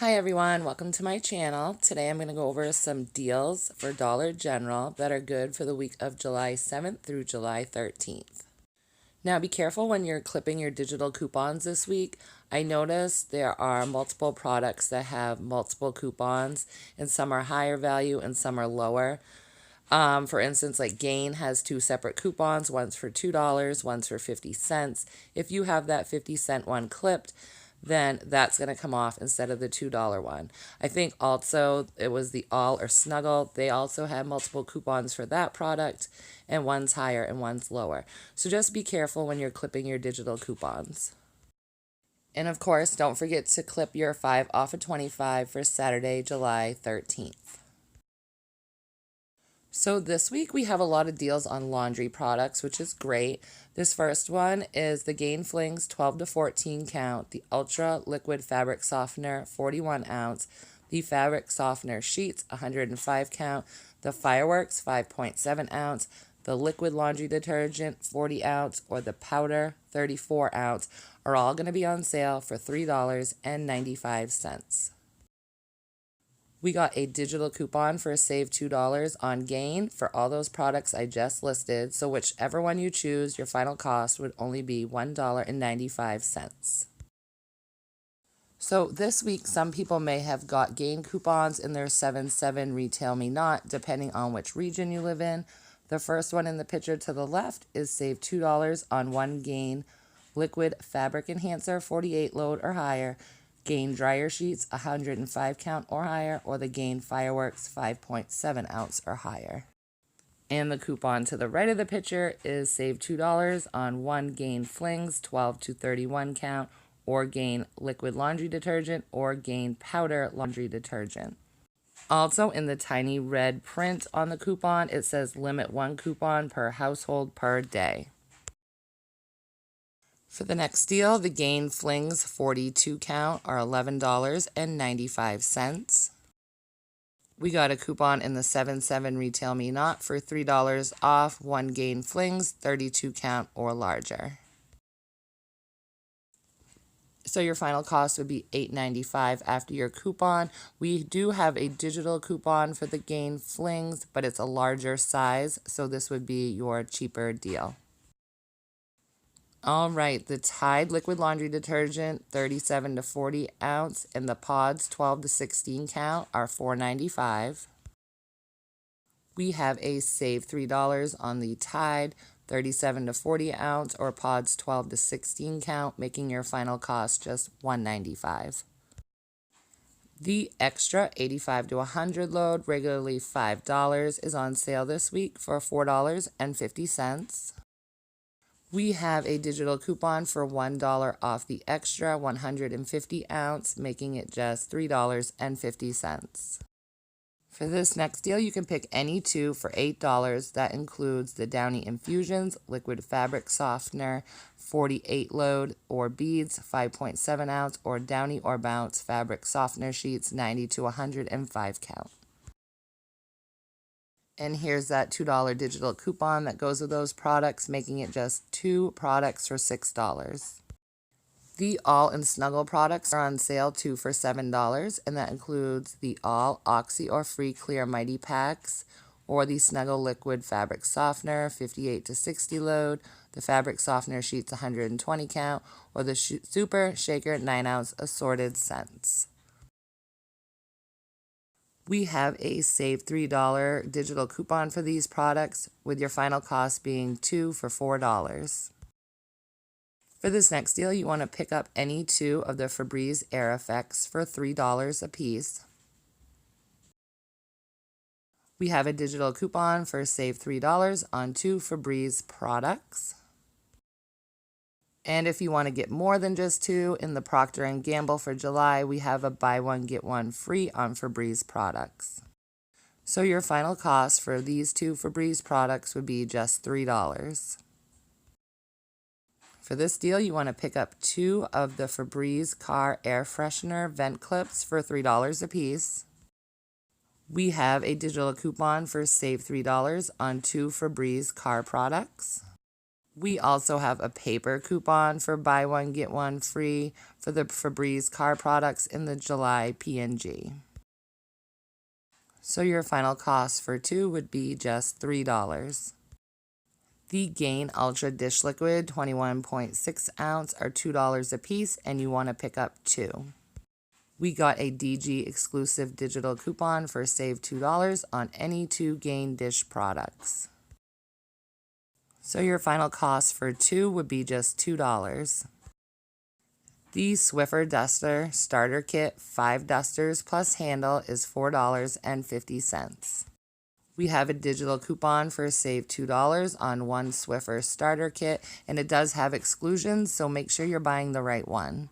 Hi everyone, welcome to my channel. Today I'm going to go over some deals for Dollar General that are good for the week of July 7th through July 13th. Now be careful when you're clipping your digital coupons this week. I noticed there are multiple products that have multiple coupons, and some are higher value and some are lower. For instance, like Gain has two separate coupons, one's for $2, one's for 50 cents. If you have that 50-cent one clipped, then that's going to come off instead of the $2 one. I think also it was the All or Snuggle. They also have multiple coupons for that product, and one's higher and one's lower. So just be careful when you're clipping your digital coupons. And of course, don't forget to clip your 5 off of 25 for Saturday, July 13th. So this week we have a lot of deals on laundry products, which is great. This first one is the Gain Flings 12 to 14 count, the Ultra Liquid Fabric Softener 41 ounce, the Fabric Softener Sheets 105 count, the Fireworks 5.7 ounce, the Liquid Laundry Detergent 40 ounce, or the Powder 34 ounce are all going to be on sale for $3.95. We got a digital coupon for a save $2 on Gain for all those products I just listed. So whichever one you choose, your final cost would only be $1.95. So this week, some people may have got Gain coupons in their 7/7 Retail Me Not, depending on which region you live in. The first one in the picture to the left is save $2 on one Gain Liquid Fabric Enhancer 48 load or higher, Gain Dryer Sheets 105 count or higher, or the Gain Fireworks 5.7 ounce or higher. And the coupon to the right of the picture is save $2 on one Gain Flings 12 to 31 count, or Gain Liquid Laundry Detergent, or Gain Powder Laundry Detergent. Also, in the tiny red print on the coupon, it says limit one coupon per household per day. For the next deal, the Gain Flings 42 count are $11.95. We got a coupon in the 7/7 Retail Me Not for $3 off one Gain Flings 32 count or larger. So your final cost would be $8.95 after your coupon. We do have a digital coupon for the Gain Flings, but it's a larger size, so this would be your cheaper deal. All right, the Tide Liquid Laundry Detergent 37 to 40 ounce and the Pods 12 to 16 count are $4.95. We have a save $3 on the Tide 37 to 40 ounce or Pods 12 to 16 count, making your final cost just $1.95. The Extra 85 to 100 load, regularly $5, is on sale this week for $4.50. We have a digital coupon for $1 off the Extra 150 ounce, making it just $3.50. For this next deal, you can pick any two for $8. That includes the Downy Infusions Liquid Fabric Softener 48 load or beads 5.7 ounce, or Downy or Bounce Fabric Softener Sheets 90 to 105 count. And here's that $2 digital coupon that goes with those products, making it just two products for $6. The All and Snuggle products are on sale, 2 for $7, and that includes the All Oxy or Free Clear Mighty Packs, or the Snuggle Liquid Fabric Softener 58 to 60 load, the Fabric Softener Sheets 120 count, or the Super Shaker 9 ounce Assorted Scents. We have a save $3 digital coupon for these products, with your final cost being 2 for $4. For this next deal, you want to pick up any two of the Febreze Air Effects for $3 a piece. We have a digital coupon for save $3 on two Febreze products. And if you want to get more than just two, in the Procter & Gamble for July, we have a buy one, get one free on Febreze products. So your final cost for these two Febreze products would be just $3. For this deal, you want to pick up two of the Febreze Car Air Freshener Vent Clips for $3 a piece. We have a digital coupon for save $3 on two Febreze car products. We also have a paper coupon for buy one, get one free for the Febreze car products in the July P&G. So your final cost for 2 would be just $3. The Gain Ultra Dish Liquid 21.6 ounce are $2 a piece, and you want to pick up 2. We got a DG exclusive digital coupon for save $2 on any 2 Gain dish products. So your final cost for 2 would be just $2. The Swiffer Duster Starter Kit 5 dusters plus handle is $4.50. We have a digital coupon for save $2 on 1 Swiffer Starter Kit, and it does have exclusions, so make sure you're buying the right one.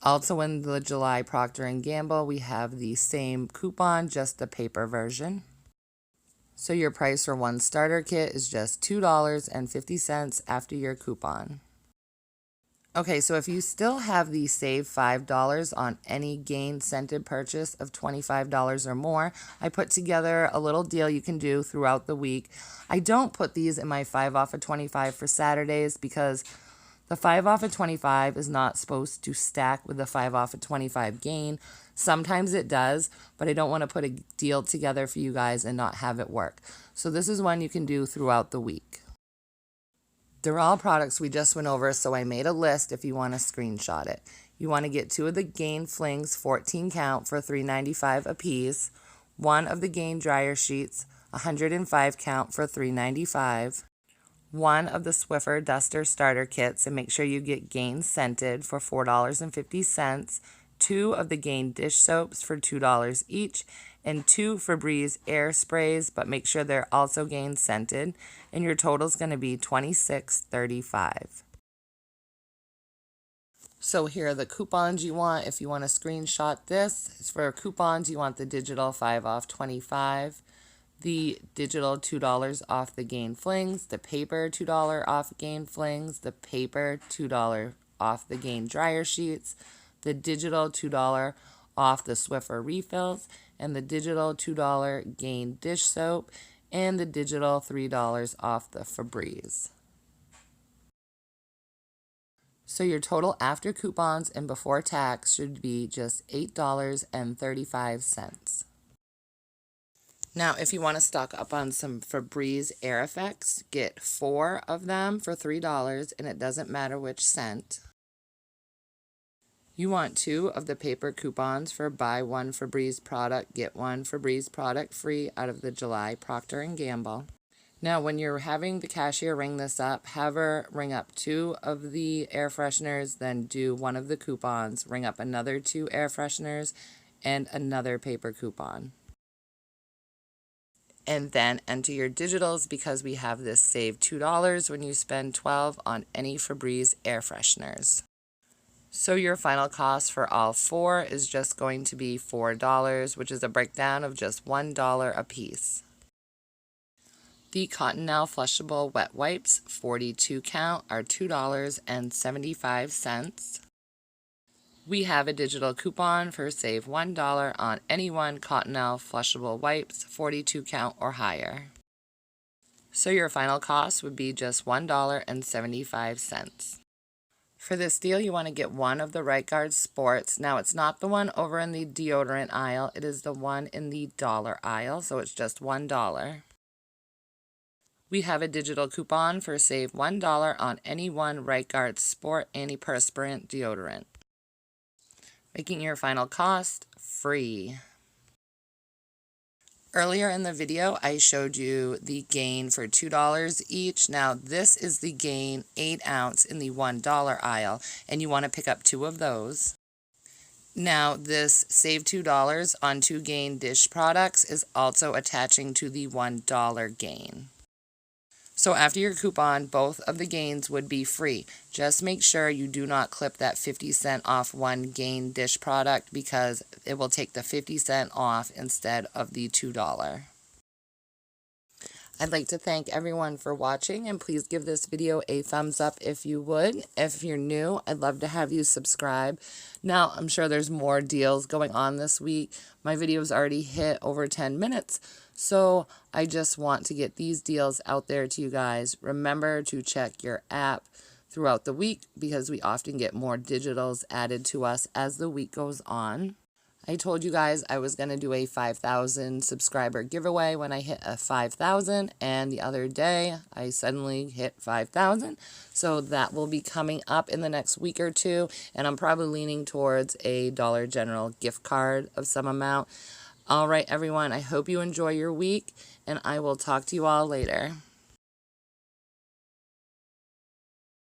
Also in the July Procter & Gamble, we have the same coupon, just the paper version. So your price for 1 starter kit is just $2.50 after your coupon. Okay, so if you still have the save $5 on any Gain scented purchase of $25 or more, I put together a little deal you can do throughout the week. I don't put these in my 5 off of 25 for Saturdays because the 5 off of 25 is not supposed to stack with the 5 off of 25 Gain. Sometimes it does, but I don't want to put a deal together for you guys and not have it work. So this is one you can do throughout the week. They're all products we just went over, so I made a list if you want to screenshot it. You want to get 2 of the Gain Flings 14 count for $3.95 a piece, 1 of the Gain Dryer Sheets 105 count for $3.95, 1 of the Swiffer Duster Starter Kits, and make sure you get Gain Scented for $4.50, 2 of the Gain Dish Soaps for $2 each, and 2 Febreze Air Sprays, but make sure they're also Gain Scented, and your total is going to be $26.35. So here are the coupons you want. If you want to screenshot this, for coupons you want the digital 5 off 25, the digital $2 off the Gain Flings, the paper $2 off Gain Flings, the paper $2 off the Gain Dryer Sheets, the digital $2 off the Swiffer refills, and the digital $2 Gain dish soap, and the digital $3 off the Febreze. So your total after coupons and before tax should be just $8.35. Now, if you want to stock up on some Febreze Air Effects, get 4 of them for $3, and it doesn't matter which scent. You want 2 of the paper coupons for buy 1 Febreze product, get 1 Febreze product free out of the July Procter & Gamble. Now, when you're having the cashier ring this up, have her ring up 2 of the air fresheners, then do 1 of the coupons, ring up another 2 air fresheners, and another paper coupon. And then enter your digitals because we have this save $2 when you spend $12 on any Febreze air fresheners. So your final cost for all 4 is just going to be $4, which is a breakdown of just $1 a piece. The Cottonelle Flushable Wet Wipes 42 count are $2.75. We have a digital coupon for save $1 on any 1 Cottonelle Flushable Wipes 42 count or higher. So your final cost would be just $1.75. For this deal, you want to get 1 of the Right Guard Sports. Now, it's not the one over in the deodorant aisle. It is the one in the dollar aisle, so it's just $1. We have a digital coupon for save $1 on any 1 Right Guard Sport antiperspirant deodorant, making your final cost free. Earlier in the video, I showed you the Gain for $2 each. Now, this is the Gain 8 ounce in the $1 aisle, and you want to pick up 2 of those. Now, this save $2 on 2 Gain dish products is also attaching to the $1 Gain. So after your coupon, both of the Gains would be free. Just make sure you do not clip that 50% off 1 Gain dish product because it will take the 50% off instead of the $2. I'd like to thank everyone for watching, and please give this video a thumbs up if you would. If you're new, I'd love to have you subscribe. Now, I'm sure there's more deals going on this week. My video's already hit over 10 minutes, so I just want to get these deals out there to you guys. Remember to check your app throughout the week because we often get more digitals added to us as the week goes on. I told you guys I was going to do a 5,000 subscriber giveaway when I hit a 5,000, and the other day I suddenly hit 5,000. So that will be coming up in the next week or two, and I'm probably leaning towards a Dollar General gift card of some amount. All right, everyone, I hope you enjoy your week, and I will talk to you all later.